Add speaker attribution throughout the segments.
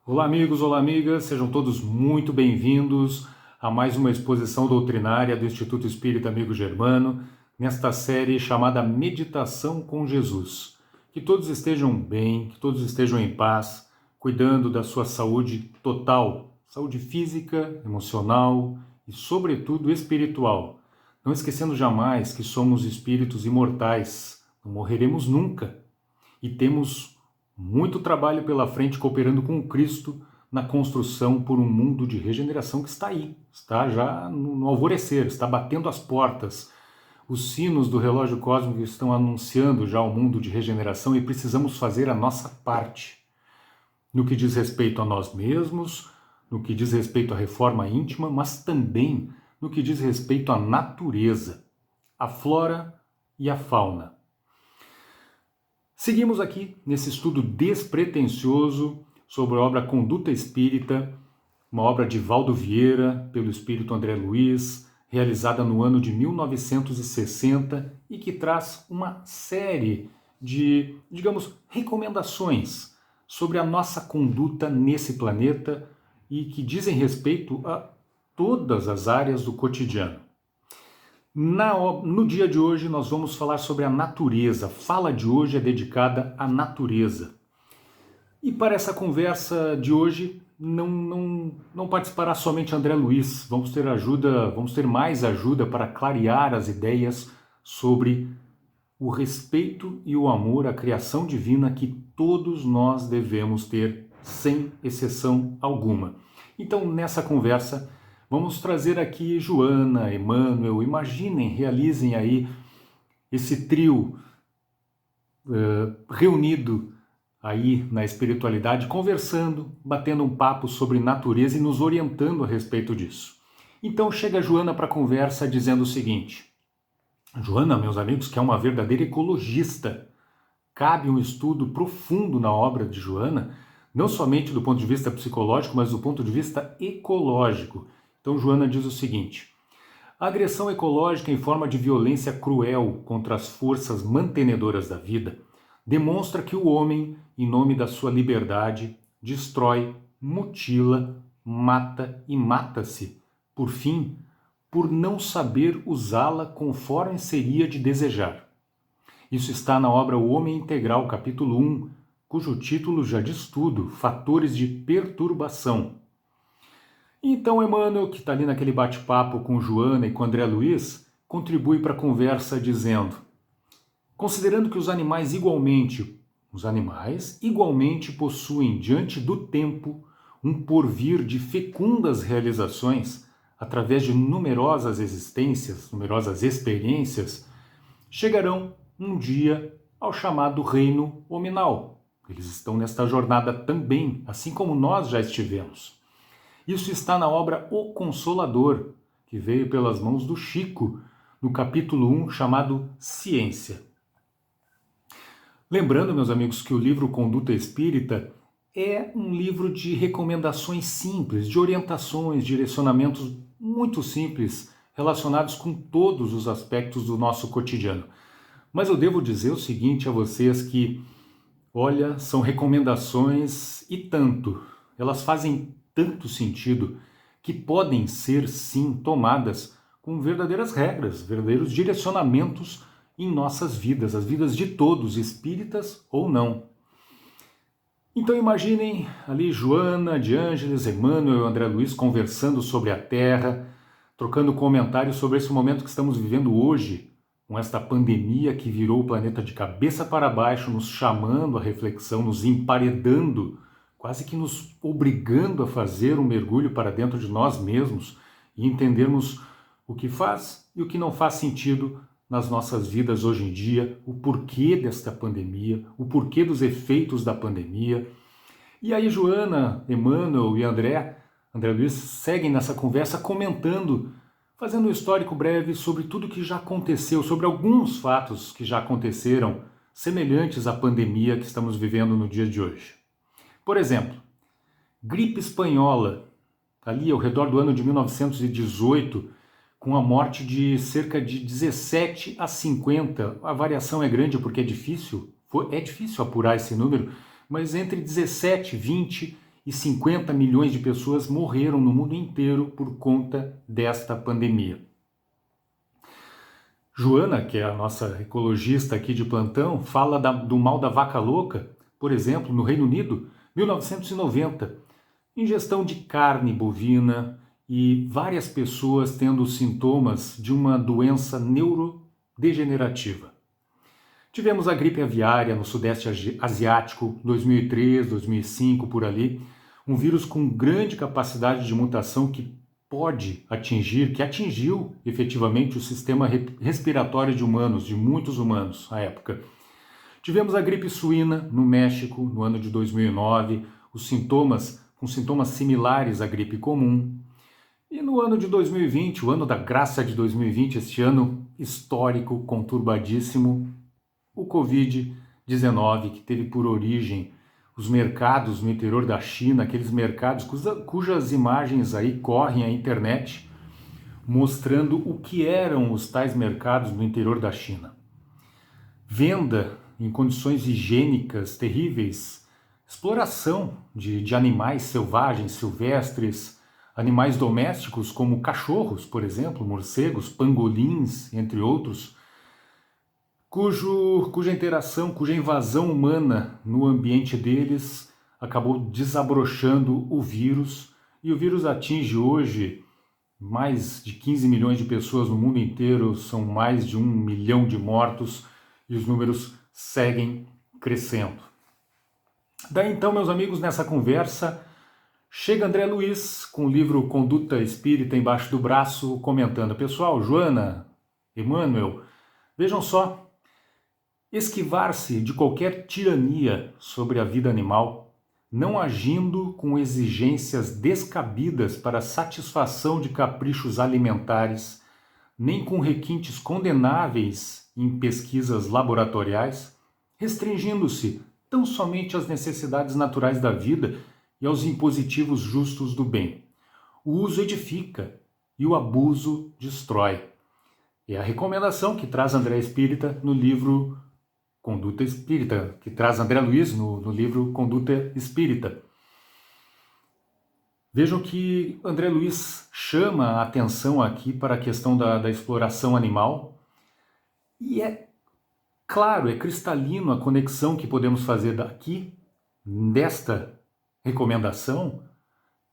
Speaker 1: Olá, amigos, olá, amigas, sejam todos muito bem-vindos a mais uma exposição doutrinária do Instituto Espírita Amigo Germano, nesta série chamada Meditação com Jesus. Que todos estejam bem, que todos estejam em paz, cuidando da sua saúde total, saúde física, emocional e, sobretudo, espiritual. Não esquecendo jamais que somos espíritos imortais, não morreremos nunca e temos muito trabalho pela frente cooperando com o Cristo na construção por um mundo de regeneração que está aí, está já no alvorecer, está batendo as portas. Os sinos do relógio cósmico estão anunciando já o mundo de regeneração e precisamos fazer a nossa parte. No que diz respeito a nós mesmos, no que diz respeito à reforma íntima, mas também no que diz respeito à natureza, à flora e à fauna. Seguimos aqui nesse estudo despretensioso sobre a obra Conduta Espírita, uma obra de Valdo Vieira, pelo espírito André Luiz, realizada no ano de 1960 e que traz uma série de, digamos, recomendações sobre a nossa conduta nesse planeta e que dizem respeito a todas as áreas do cotidiano. No dia de hoje nós vamos falar sobre a natureza. A fala de hoje é dedicada à natureza. E para essa conversa de hoje não participará somente André Luiz. Vamos ter mais ajuda para clarear as ideias sobre o respeito e o amor à criação divina que todos nós devemos ter, sem exceção alguma. Então, nessa conversa, vamos trazer aqui Joana, Emmanuel, imaginem, realizem aí esse trio reunido aí na espiritualidade, conversando, batendo um papo sobre natureza e nos orientando a respeito disso. Então chega Joana para a conversa dizendo o seguinte: Joana, meus amigos, que é uma verdadeira ecologista, cabe um estudo profundo na obra de Joana, não somente do ponto de vista psicológico, mas do ponto de vista ecológico. Então Joana diz o seguinte: a agressão ecológica em forma de violência cruel contra as forças mantenedoras da vida demonstra que o homem, em nome da sua liberdade, destrói, mutila, mata e mata-se, por fim, por não saber usá-la conforme seria de desejar. Isso está na obra O Homem Integral, capítulo 1, cujo título já diz tudo: Fatores de Perturbação. Então Emmanuel, que está ali naquele bate-papo com Joana e com André Luiz, contribui para a conversa dizendo: considerando que os animais igualmente possuem diante do tempo um porvir de fecundas realizações, através de numerosas existências, numerosas experiências, chegarão um dia ao chamado reino hominal. Eles estão nesta jornada também, assim como nós já estivemos. Isso está na obra O Consolador, que veio pelas mãos do Chico, no capítulo 1, chamado Ciência. Lembrando, meus amigos, que o livro Conduta Espírita é um livro de recomendações simples, de orientações, direcionamentos muito simples, relacionados com todos os aspectos do nosso cotidiano. Mas eu devo dizer o seguinte a vocês que, olha, são recomendações e tanto, elas fazem tanto sentido que podem ser, sim, tomadas com verdadeiras regras, verdadeiros direcionamentos em nossas vidas, as vidas de todos, espíritas ou não. Então imaginem ali Joana, de Ângeles, Emmanuel e André Luiz conversando sobre a Terra, trocando comentários sobre esse momento que estamos vivendo hoje, com esta pandemia que virou o planeta de cabeça para baixo, nos chamando à reflexão, nos emparedando, quase que nos obrigando a fazer um mergulho para dentro de nós mesmos e entendermos o que faz e o que não faz sentido nas nossas vidas hoje em dia, o porquê desta pandemia, o porquê dos efeitos da pandemia. E aí Joana, Emmanuel e André Luiz seguem nessa conversa comentando, fazendo um histórico breve sobre tudo que já aconteceu, sobre alguns fatos que já aconteceram semelhantes à pandemia que estamos vivendo no dia de hoje. Por exemplo, gripe espanhola, ali ao redor do ano de 1918, com a morte de cerca de 17 a 50. A variação é grande porque é difícil apurar esse número, mas entre 17, 20 e e 50 milhões de pessoas morreram no mundo inteiro por conta desta pandemia. Joana, que é a nossa ecologista aqui de plantão, fala do mal da vaca louca, por exemplo, no Reino Unido, 1990. Ingestão de carne bovina e várias pessoas tendo sintomas de uma doença neurodegenerativa. Tivemos a gripe aviária no Sudeste Asiático, 2003, 2005, por ali, um vírus com grande capacidade de mutação que atingiu efetivamente o sistema respiratório de humanos, de muitos humanos à época. Tivemos a gripe suína no México, no ano de 2009, com sintomas similares à gripe comum. E no ano de 2020, o ano da graça de 2020, este ano histórico, conturbadíssimo, o Covid-19, que teve por origem os mercados no interior da China, aqueles mercados cujas imagens aí correm à internet, mostrando o que eram os tais mercados no interior da China. Venda em condições higiênicas terríveis, exploração de animais selvagens, silvestres, animais domésticos como cachorros, por exemplo, morcegos, pangolins, entre outros, cuja interação, cuja invasão humana no ambiente deles acabou desabrochando o vírus, e o vírus atinge hoje mais de 15 milhões de pessoas no mundo inteiro, são mais de 1 milhão de mortos e os números seguem crescendo. Daí então, meus amigos, nessa conversa, chega André Luiz com o livro Conduta Espírita embaixo do braço, comentando: pessoal, Joana, Emmanuel, vejam só, esquivar-se de qualquer tirania sobre a vida animal, não agindo com exigências descabidas para satisfação de caprichos alimentares, nem com requintes condenáveis em pesquisas laboratoriais, restringindo-se tão somente às necessidades naturais da vida e aos impositivos justos do bem. O uso edifica e o abuso destrói. É a recomendação que traz André Espírita no livro Conduta Espírita, que traz André Luiz no livro Conduta Espírita. Vejam que André Luiz chama a atenção aqui para a questão da exploração animal, e é claro, é cristalino a conexão que podemos fazer daqui, desta recomendação,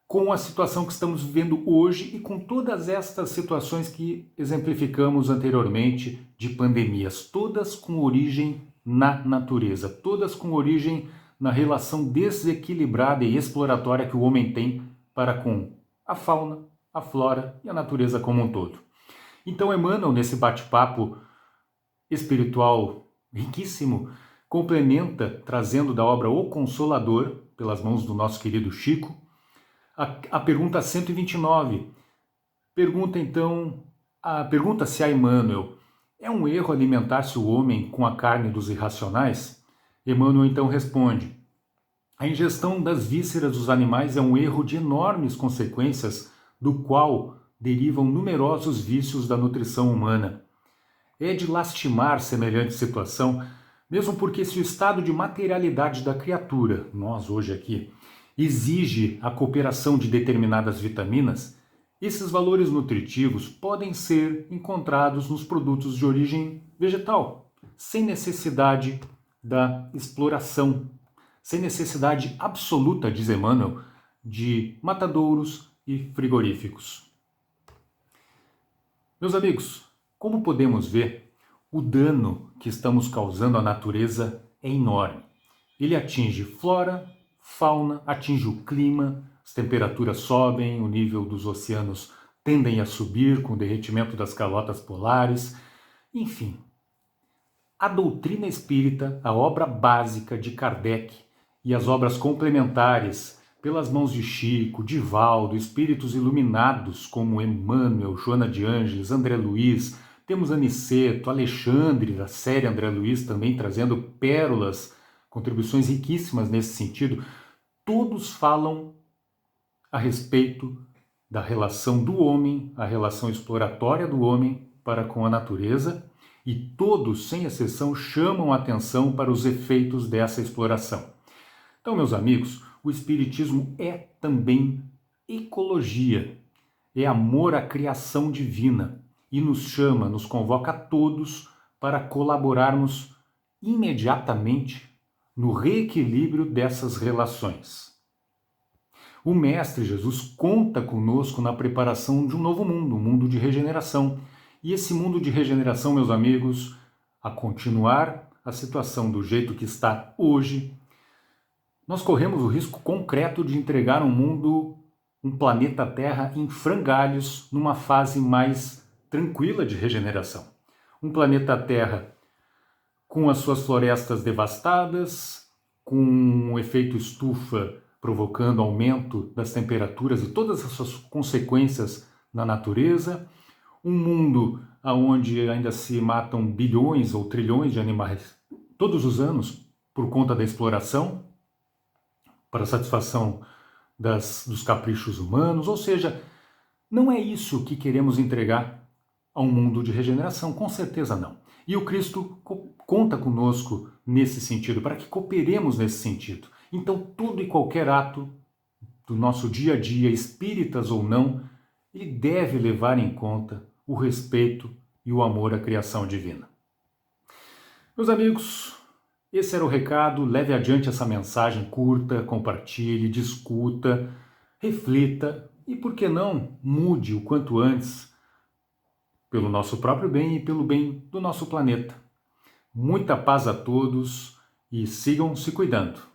Speaker 1: com a situação que estamos vivendo hoje e com todas estas situações que exemplificamos anteriormente de pandemias, todas com origem na natureza, todas com origem na relação desequilibrada e exploratória que o homem tem para com a fauna, a flora e a natureza como um todo. Então Emmanuel, nesse bate-papo espiritual riquíssimo, complementa, trazendo da obra O Consolador, pelas mãos do nosso querido Chico, a pergunta 129. Pergunta-se a Emmanuel: é um erro alimentar-se o homem com a carne dos irracionais? Emmanuel então responde: a ingestão das vísceras dos animais é um erro de enormes consequências, do qual derivam numerosos vícios da nutrição humana. É de lastimar semelhante situação, mesmo porque se o estado de materialidade da criatura, nós hoje aqui, exige a cooperação de determinadas vitaminas, esses valores nutritivos podem ser encontrados nos produtos de origem vegetal, sem necessidade da exploração, sem necessidade absoluta, diz Emmanuel, de matadouros e frigoríficos. Meus amigos, como podemos ver, o dano que estamos causando à natureza é enorme. Ele atinge flora, fauna, atinge o clima, as temperaturas sobem, o nível dos oceanos tendem a subir com o derretimento das calotas polares, enfim. A doutrina espírita, a obra básica de Kardec e as obras complementares pelas mãos de Chico, Divaldo, espíritos iluminados como Emmanuel, Joana de Ângeles, André Luiz, temos Aniceto, Alexandre, da série André Luiz também trazendo pérolas, contribuições riquíssimas nesse sentido. Todos falam a respeito da relação do homem, a relação exploratória do homem para com a natureza, e todos, sem exceção, chamam a atenção para os efeitos dessa exploração. Então, meus amigos, o Espiritismo é também ecologia, é amor à criação divina e nos chama, nos convoca a todos para colaborarmos imediatamente no reequilíbrio dessas relações. O Mestre Jesus conta conosco na preparação de um novo mundo, um mundo de regeneração. E esse mundo de regeneração, meus amigos, a continuar a situação do jeito que está hoje, nós corremos o risco concreto de entregar um mundo, um planeta Terra em frangalhos numa fase mais tranquila de regeneração. Um planeta Terra com as suas florestas devastadas, com um efeito estufa provocando aumento das temperaturas e todas as suas consequências na natureza, um mundo onde ainda se matam bilhões ou trilhões de animais todos os anos por conta da exploração, para satisfação dos caprichos humanos, ou seja, não é isso que queremos entregar a um mundo de regeneração, com certeza não. E o Cristo conta conosco nesse sentido, para que cooperemos nesse sentido. Então, todo e qualquer ato do nosso dia a dia, espíritas ou não, ele deve levar em conta o respeito e o amor à criação divina. Meus amigos, esse era o recado. Leve adiante essa mensagem, curta, compartilhe, discuta, reflita e, por que não, mude o quanto antes pelo nosso próprio bem e pelo bem do nosso planeta. Muita paz a todos e sigam se cuidando.